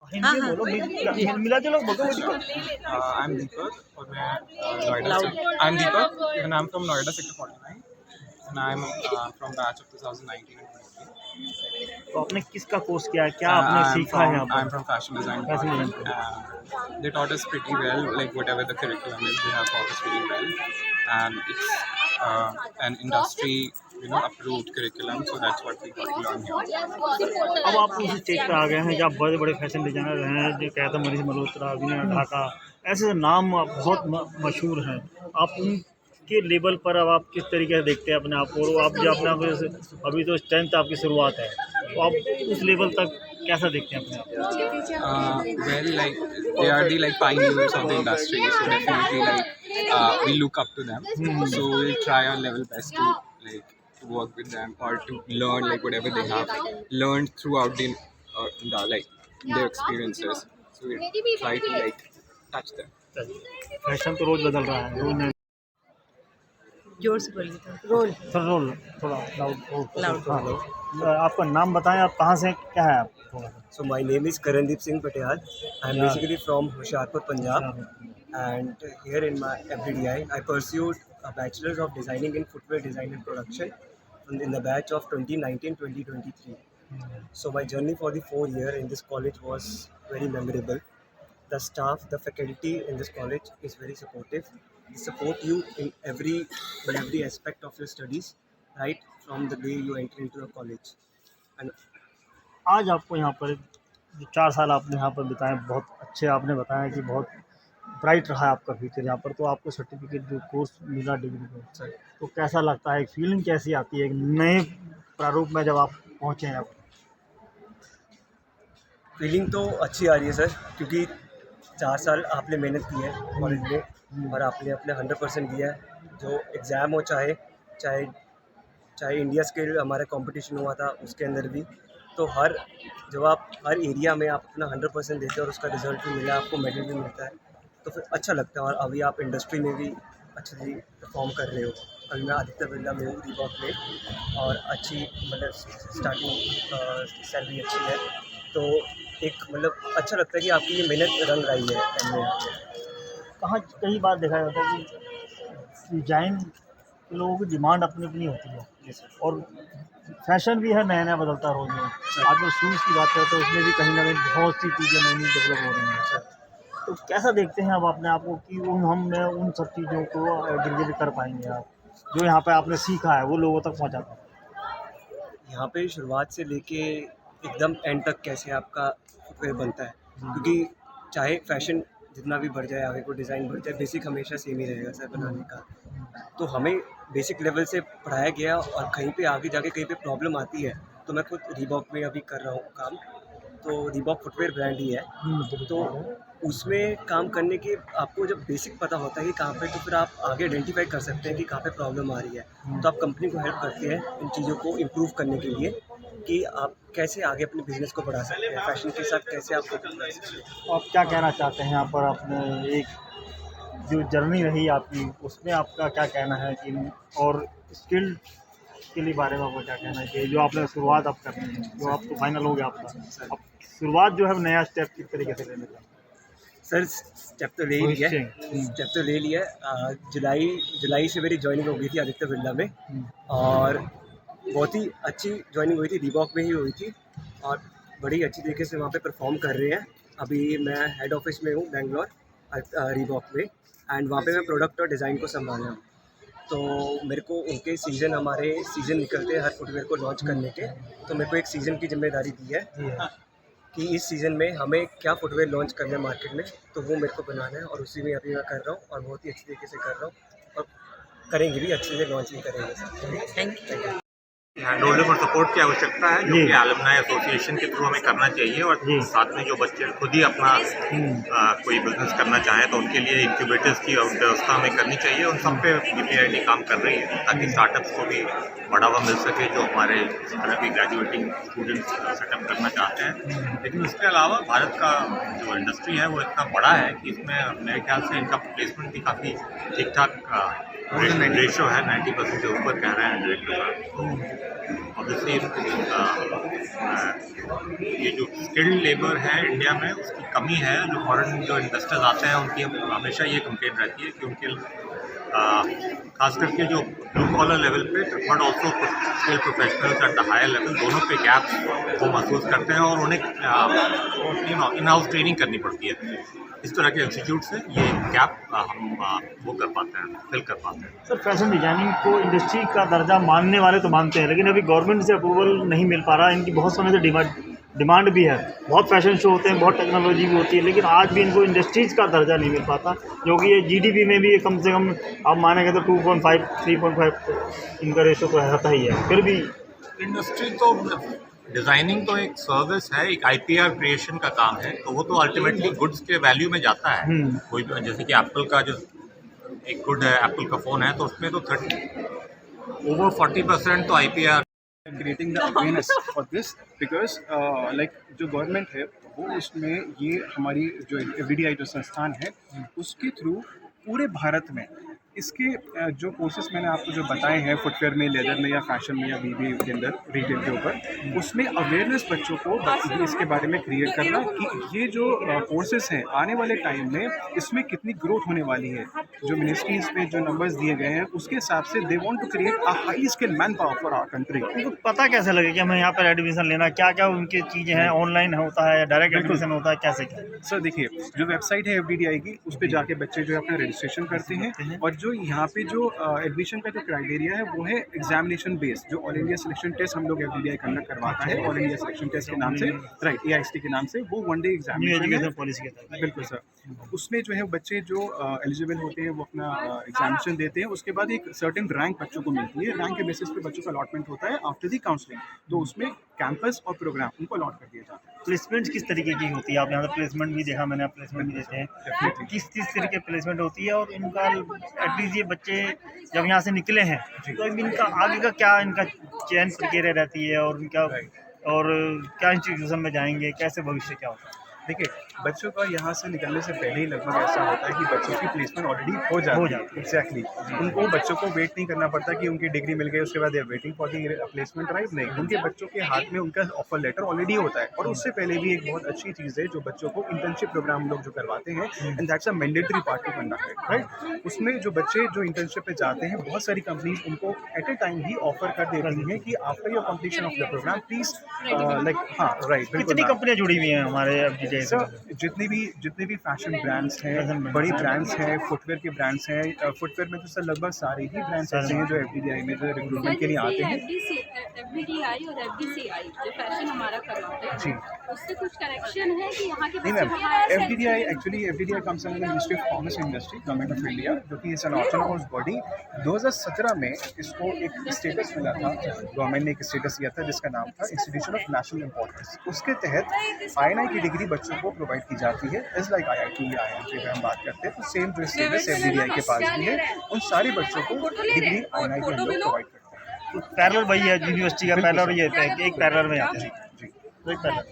हाँ, हिंदी में हाँ। बोलो, जी। मिला-जुला के बोलो। आई एम दीपक और मैं नोएडा से I am Deepak and I am from Noida sector 49 and I am from batch of 2019 and 23. तो आपने किसका कोर्स किया है? क्या आपने सीखा है यहाँ I'm पर? from fashion design fashion department design का। and they taught us pretty well, like whatever the curriculum is, they have taught us really well, and it's an industry, approved curriculum, so that's what we got to learn here. अब आप उस stage पे आ गए हैं जहाँ बड़े-बड़े fashion designer हैं, जो कहते हैं मनीष मल्होत्रा, विनय ढाका, ऐसे नाम बहुत मशहूर हैं। आप उनके लेवल पर अब आप किस तरीके से देखते हैं अपने आप को? और आप जो अपने आप जैसे अभी तो 10th आपकी शुरुआत है, तो आप उस लेवल तक कैसा देखते हैं अपने आप को? Well, like they are the like pioneers of the industry, so definitely like we look up to them. So we'll try our level best to like to work with them or to learn like whatever they have learned throughout like their experiences. So we try to like touch them. Fashion तो रोज़ बदल रहा है, रोज़ नए जोर से बोलिए तो। Role थोड़ा लाउड। हाँ, आपका नाम बताएं, आप कहाँ से, क्या है आप थोड़ा सा? So my name is Karandeep Singh Patial. I'm Yeah. basically from Hoshiarpur, Punjab, and here in my FDDI, I pursued a bachelor's of designing in footwear design and production in the batch of 2019-2023. So my journey for the 4 year in this college was very memorable. The staff, the faculty in this college is very supportive. They support you in every aspect of your studies, right from the day you enter into the college. And आज आपको यहाँ पर जो 4 साल आपने यहाँ पर बिताए, बहुत अच्छे आपने बताया कि बहुत ब्राइट रहा है आपका फ्यूचर यहाँ पर, तो आपको सर्टिफिकेट जो कोर्स मिला डिग्री का, तो कैसा लगता है? फीलिंग कैसी आती है एक नए प्रारूप में जब आप पहुँचे हैं? आप फीलिंग तो अच्छी आ रही है सर, क्योंकि 4 साल आपने मेहनत की है कॉलेज में और आपने अपने 100% दिया है। जो एग्ज़ाम हो चाहे चाहे चाहे इंडिया स्केल हमारा कंपटीशन हुआ था उसके अंदर भी, तो जब आप हर एरिया में आप अपना 100% देते हो और उसका रिजल्ट भी मिला, आपको मेडल भी मिलता है, तो फिर अच्छा लगता है। और अभी आप इंडस्ट्री में भी अच्छी परफॉर्म कर रहे हो। अभी मैं आदित्य बिरला में हूँ रीबॉक में, और अच्छी मतलब स्टार्टिंग सैलरी अच्छी है, तो एक मतलब अच्छा लगता है कि आपकी ये मेहनत रंग रही है एंड में। कहाँ कई बार देखा जाता है कि डिज़ाइन के लोगों की डिमांड अपनी-अपनी होती है, और फैशन भी है नया-नया बदलता रोज़ में। आजकल शूज़ की बात करें तो उसमें भी कहीं न कहीं बहुत सी चीज़ें नई-नई डेवलप हो रही हैं। तो कैसा देखते हैं अब अपने आप को कि हमने उन सब चीज़ों को डिलीवर कर पाएँगे आप, जो यहाँ पे आपने सीखा है वो लोगों तक पहुँचा पाएँ? यहाँ पे शुरुआत से लेके एकदम एंड तक कैसे आपका फुटवेयर बनता है, क्योंकि चाहे फैशन जितना भी बढ़ जाए, आगे को डिज़ाइन बढ़ जाए, बेसिक हमेशा सेम ही रहेगा सर बनाने का। तो हमें बेसिक लेवल से पढ़ाया गया, और कहीं पे आगे जाके कहीं पे प्रॉब्लम आती है, तो मैं खुद रीबॉक में अभी कर रहा हूँ काम, तो रीबॉक फुटवेयर ब्रांड ही है। तो उसमें काम करने के आपको जब बेसिक पता होता है कि कहाँ पे, तो फिर आप आगे आइडेंटिफाई कर सकते हैं कि कहाँ पे प्रॉब्लम आ रही है। तो आप कंपनी को हेल्प करते हैं इन चीज़ों को इम्प्रूव करने के लिए, कि आप कैसे आगे अपने बिजनेस को बढ़ा सकते हैं, फैशन के साथ कैसे आप फोकस कर सकते हैं। आप क्या कहना चाहते हैं यहाँ पर? आपने एक जो जर्नी रही आपकी, उसमें आपका क्या कहना है कि, और स्किल के लिए बारे में आपका क्या कहना है कि जो आपने शुरुआत आप करनी है, जो आप तो फाइनल हो गया आपका, अब शुरुआत जो है नया स्टेप किस तरीके से लेने का? सर स्टेप तो ले ही लिया है। जुलाई से मेरी ज्वाइनिंग हो गई थी आदित्य बिरला में, और बहुत ही अच्छी ज्वाइनिंग हुई थी, रीबॉक में ही हुई थी, और बड़ी अच्छी तरीके से वहाँ पे परफॉर्म कर रहे हैं। अभी मैं हेड ऑफिस में हूँ बेंगलोर रीबॉक में, एंड वहाँ पे मैं प्रोडक्ट और डिज़ाइन को संभाला हूँ। तो मेरे को हमारे सीज़न निकलते हैं हर फुटवेयर को लॉन्च करने के, तो मेरे को एक सीज़न की जिम्मेदारी दी है कि इस सीज़न में हमें क्या फुटवेयर लॉन्च करना है मार्केट में, तो वो मेरे को बनाना है, और उसी में अभी मैं कर रहा हूँ, और बहुत ही अच्छी तरीके से कर रहा हूँ, और करेंगे भी, अच्छे से लॉन्च भी करेंगे। Thank you. हैंडहोल्डर और सपोर्ट की आवश्यकता है, जो कि एलुमनाई एसोसिएशन के थ्रू हमें करना चाहिए, और साथ में जो बच्चे खुद ही अपना कोई बिजनेस करना चाहें तो उनके लिए इंक्यूबेटर्स की व्यवस्था हमें करनी चाहिए। उन सब पे बीपीआईडी काम कर रही है ताकि स्टार्टअप्स को भी बढ़ावा मिल सके, जो हमारे इस तरह की ग्रेजुएटिंग स्टूडेंट्स सेटअप करना चाहते हैं। लेकिन इसके अलावा भारत का जो इंडस्ट्री है वो इतना बड़ा है कि इसमें मेरे ख्याल से इनका प्लेसमेंट भी काफ़ी ठीक ठाक रेशो है 90% से ऊपर कह रहे हैं डायरेक्टर। ऑब्वियसली ये जो स्किल्ड लेबर है इंडिया में उसकी कमी है। जो फॉरेन जो इन्वेस्टर्स आते हैं उनकी हमेशा ये कंप्लेंट रहती है कि उनके खास करके जो ब्लू कॉलर लेवल पे but also skill professionals at the higher level दोनों पे गैप्स वो महसूस करते हैं और उन्हें इन हाउस ट्रेनिंग करनी पड़ती है। इस तरह के इंस्टीट्यूट से ये गैप हम वो कर पाते हैं, फिल कर पाते हैं। सर फैशन डिजाइनिंग को इंडस्ट्री का दर्जा मानने वाले तो मानते हैं, लेकिन अभी गवर्नमेंट से अप्रूवल नहीं मिल पा रहा। इनकी बहुत समय से डिमांड भी है, बहुत फैशन शो होते हैं, बहुत टेक्नोलॉजी भी होती है, लेकिन आज भी इनको इंडस्ट्रीज का दर्जा नहीं मिल पाता, जो कि ये जीडीपी में भी ये कम से कम आप मानेंगे तो 2.5 3.5 इनका रेशो तो रहता ही है। फिर भी इंडस्ट्री तो डिज़ाइनिंग तो एक सर्विस है, एक आईपीआर क्रिएशन का काम है, तो वो तो अल्टीमेटली गुड्स के वैल्यू में जाता है। कोई जैसे कि एप्पल का जो एक गुड है, एप्पल का फ़ोन है, तो उसमें तो ओवर 40% तो IPR creating the awareness for this because like जो गवर्नमेंट है वो उसमें ये हमारी जो एफडीआई जो संस्थान है उसके थ्रू पूरे भारत में इसके जो कोर्सेज मैंने आपको जो बताए हैं फुटवेयर में, लेदर में या फैशन में या बीबी के अंदर रिटेल के ऊपर, उसमें अवेयरनेस बच्चों को इसके बारे में क्रिएट करना कि ये जो कोर्सेज हैं आने वाले टाइम में इसमें कितनी ग्रोथ होने वाली है। जो मिनिस्ट्रीज में जो नंबर्स दिए गए हैं उसके हिसाब से they want to create a high skill man power for our country. उनको पता कैसे लगे कि हमें यहाँ पर एडमिशन लेना, क्या क्या उनकी चीज़ें हैं, ऑनलाइन होता है, डायरेक्ट एडमिशन होता है, कैसे क्या? सर देखिए, जो वेबसाइट है एफडीआई की उस पर जाके बच्चे जो है अपना रजिस्ट्रेशन करते हैं और जो यहाँ पे जो एडमिशन का जो क्राइटेरिया है वो है एग्जामिनेशन बेस्ड। जो ऑल इंडिया सिलेक्शन टेस्ट हम लोग एफडीआई कंडक्ट करवाता है, ऑल इंडिया सिलेक्शन टेस्ट के नाम से, राइट, एआईएसटी के नाम से, वो वन डे एग्जामिनेशन पॉलिसी के तहत। बिल्कुल सर, उसमें जो है बच्चे जो एलिजिबल होते हैं वो अपना एग्जामिनेशन देते हैं। उसके बाद एक सर्टेन रैंक बच्चों को मिलती है, रैंक के बेसिस पे बच्चों का अलॉटमेंट होता है आफ्टर दी काउंसलिंग, तो उसमें कैंपस और प्रोग्राम उनको अलॉट कर दिया जाता है। प्लेसमेंट किस तरीके की होती है? आप यहाँ पर प्लेसमेंट भी देखा मैंने, प्लेसमेंट भी देते हैं, किस तरह के प्लेसमेंट होती है और इनका एटलीस्ट ये बच्चे जब यहाँ से निकले हैं तो इनका आगे का क्या इनका चयन प्रक्रिया रहती है और इनका और क्या इंस्टीट्यूशन में जाएंगे, कैसे भविष्य क्या होता है? देखिए, बच्चों का यहाँ से निकलने से पहले ही लगभग ऐसा होता है कि बच्चों की प्लेसमेंट ऑलरेडी हो जाती है। एग्जैक्टली, उनको बच्चों को वेट नहीं करना पड़ता कि उनकी डिग्री मिल गई उसके बाद waiting for the placement, right? नहीं, उनके बच्चों के हाथ में उनका ऑफर लेटर ऑलरेडी होता है। और उससे पहले भी एक बहुत अच्छी चीज़ है जो बच्चों को इंटर्नशिप प्रोग्राम हम लोग जो करवाते हैं, and that's a mandatory part two conduct, right? उसमें जो बच्चे जो इंटर्नशिप पे जाते हैं, बहुत सारी कंपनीज उनको एट ए टाइम भी ऑफर कर देती हैं कि after your completion of the program please like, हाँ राइट, कितनी कंपनियां जुड़ी हुई हैं हमारे एफडीआई से? जितने भी फैशन ब्रांड्स हैं, बड़ी ब्रांड्स हैं, फुटवेयर के ब्रांड्स हैं, फुटवेयर में तो सर लगभग सारे ही ब्रांड्स ऐसे हैं जो एफडीआई में जो रिक्रूटमेंट के लिए आते हैं। एफडीआई और एफडीसीआई जो फैशन हमारा करवाते हैं जी, उससे कुछ कनेक्शन है कि यहाँ के नहीं बच्चे मैम, वहाँ ऐसे FDI actually FDI comes under ministry of commerce and industry, government of India, जो कि इज एन ऑटोनोमस बॉडी। 2017 में इसको एक स्टेटस मिला था, गवर्नमेंट ने एक स्टेटस दिया था जिसका नाम था इंस्टीट्यूशन ऑफ नेशनल इंपॉर्टेंस। उसके तहत आईएनआई की डिग्री बच्चों को प्रोवाइड की जाती है, इज लाइक आईआईटी या आईएमटी में हम बात करते हैं, तो सेम जो स्टेटस एफडीआई के पास भी है, उन सारे बच्चों को डिग्री आईएनआई के अंदर प्रोवाइड करते हैं। तो पैरेलल वही है, यूनिवर्सिटी का पैरेलल ये है कि एक पैरेलल में आते हैं। जी, एक पैरेलल।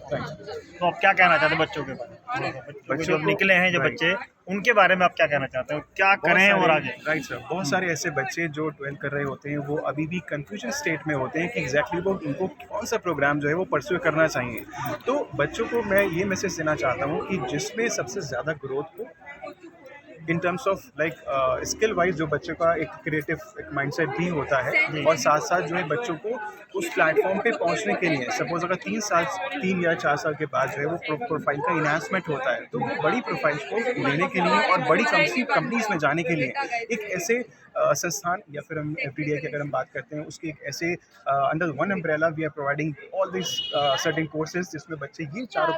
तो आप क्या कहना चाहते हैं बच्चों के बारे में? बच्चों जो निकले हैं जो बच्चे, उनके बारे में आप क्या कहना चाहते हैं, क्या करें और आगे? राइट सर, बहुत सारे ऐसे बच्चे जो 12 कर रहे होते हैं वो अभी भी कंफ्यूजन स्टेट में होते हैं कि एग्जैक्टली वो उनको कौन सा प्रोग्राम जो है वो परस्यू करना चाहिए। तो बच्चों को मैं ये मैसेज देना चाहता हूँ कि जिसमें सबसे ज़्यादा ग्रोथ हो in terms of like skill wise, जो बच्चों का एक क्रिएटिव एक माइंडसेट भी होता है, और साथ साथ जो है बच्चों को उस प्लेटफॉर्म पे पहुंचने के लिए, सपोज अगर 3 या 4 साल के बाद जो है वो प्रोफाइल का इन्हांसमेंट होता है, तो वो बड़ी प्रोफाइल्स को लेने के लिए और बड़ी कंपनीज में जाने के लिए एक ऐसे संस्थान, या फिर हम एफडीआई की अगर हम बात करते हैं उसके एक ऐसे under one umbrella we are providing all this certain courses जिसमें बच्चे ये चारों